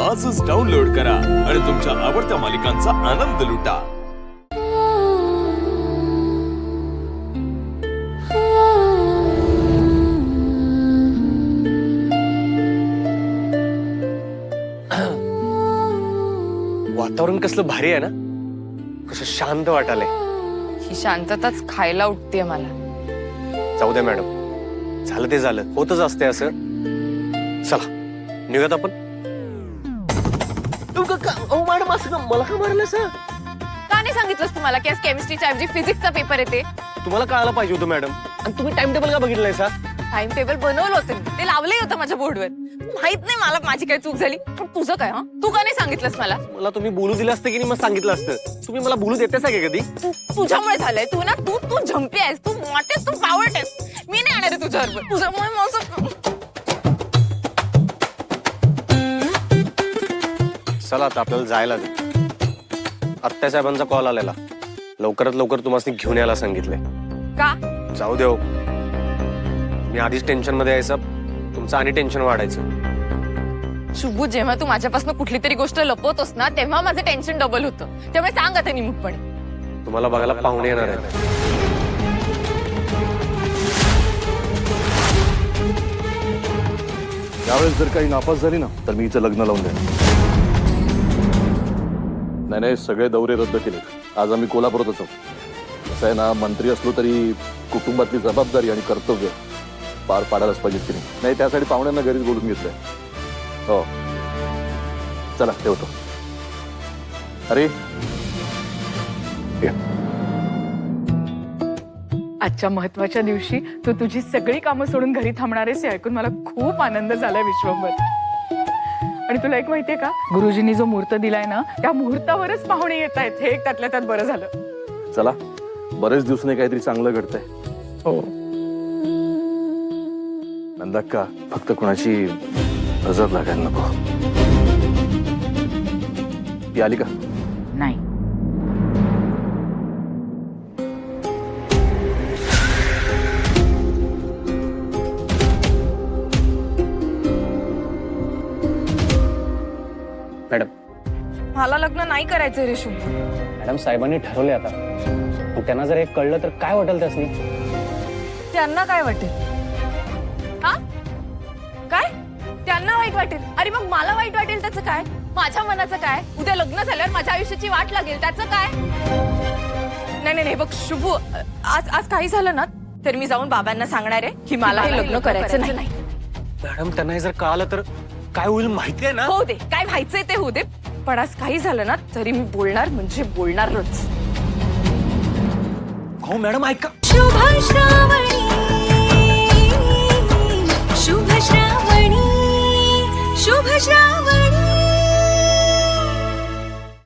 आजच डाउनलोड करा आणि तुमच्या आवडत्या मालिकांचा आनंद लुटा। वातावरण कसलं भारी आहे ना, कसं शांत वाटालंय। ही शांतताच खायला उठते मला। जाऊ द्या मॅडम, झालं ते झालं, होतच असते असं। चला निघत आपण। मॅडम असं मला का मारलं सर? का नाही सांगितलंस तुम्हाला की आज केमिस्ट्रीचा ऐवजी फिजिक्सचा पेपर येते? तुम्हाला कळायला पाहिजे होतं मॅडम, आणि तुम्ही टाइम टेबल का बघितलंय सर? टाइम टेबल बनवलं होतं मी, ते लावलंही होतं माझ्या बोर्डवर। माहित नाही मला माझी काय चूक झाली, पण तुझं काय? हा, तू का नाही सांगितलंस मला? मला तुम्ही बोलू दिलं असतं की नाही, मग सांगितलं असतं। तुम्ही मला बोलू देतेस का कधी? तुझ्यामुळे झालंय। तू ना तू तू झंपी आहेस, तू मोठेस, तू पावट आहेस। मी नाही येणार आहे तुझ्याबरोबर, तुझ्यामुळे माझं। चला आता आपल्याला जायला दे। आत्या साहेबांचा कॉल आलेला, लवकरात लवकर तुम्हाला घेऊन यायला सांगितलंय। का? जाऊ दे हो, मी आधीच टेन्शन मध्ये यायचं, तुमचं आणि टेन्शन वाढायचं। शुभू, जेव्हा तू माझ्यापासून कुठली तरी गोष्ट लपवतोस ना, तेव्हा माझं टेन्शन डबल होतं। त्यामुळे सांग आता निमुटपणे। तुम्हाला बघायला पाहुणे येणार आहेत। यावेळेस जर काही नापास झाली ना, तर मी हिचं लग्न लावून देईन। नाही, सगळे दौरे रद्द केलेत। आज आम्ही कोल्हापूरातच आहोत। असं आहे ना, मंत्री असलो तरी कुटुंबातली जबाबदारी आणि कर्तव्य पार पाडायलाच पाहिजेत की नाही, त्यासाठी पाहुण्यांना घरीच बोलून घेतलंय। हो चला ठेवतो। अरे ये। आजच्या महत्वाच्या दिवशी तू तुझी सगळी कामं सोडून घरी थांबणार आहेस हे ऐकून मला खूप आनंद झालाय विश्वंभर। आणि तुला एक माहितीये का, गुरुजींनी जो मुहूर्त दिलाय ना, त्या मुहूर्तावरच पाहुणे येत आहेत। हे एक त्यातल्या त्यात बरं झालं। चला, बरेच दिवसांनी काहीतरी चांगलं घडतंय। हो, नंदाक्का, फक्त कोणाची नजर लागायला नको। ती आली का? नाही मॅडम, मला लग्न नाही करायचं रे शुभू। मॅडम साहेबांनी ठरवले आता, पण त्यांना जर एक कळलं तर काय वाटेल त्यासनी? त्यांना काय वाटेल? हा, काय त्यांना वाईट वाटेल? अरे मग मला वाईट वाटेल त्याचं काय? माझ्या मनाचं काय? उद्या लग्न झाल्यावर माझ्या आयुष्याची वाट लागेल, त्याचं काय? नाही नाही बघ शुभू, आज काही झालं ना तर मी जाऊन बाबांना सांगणार आहे की मला हे लग्न करायचं नाही। मॅडम, त्यांना हे जर कळालं तर काय होईल माहिती आहे ना? हो दे, काय व्हायचंय ते होऊ दे, पण आज काही झालं ना तरी मी बोलणार म्हणजे बोलणारच। हो मॅडम, ऐका। शुभ श्रावणी, शुभ श्रावणी, शुभ श्रावणी।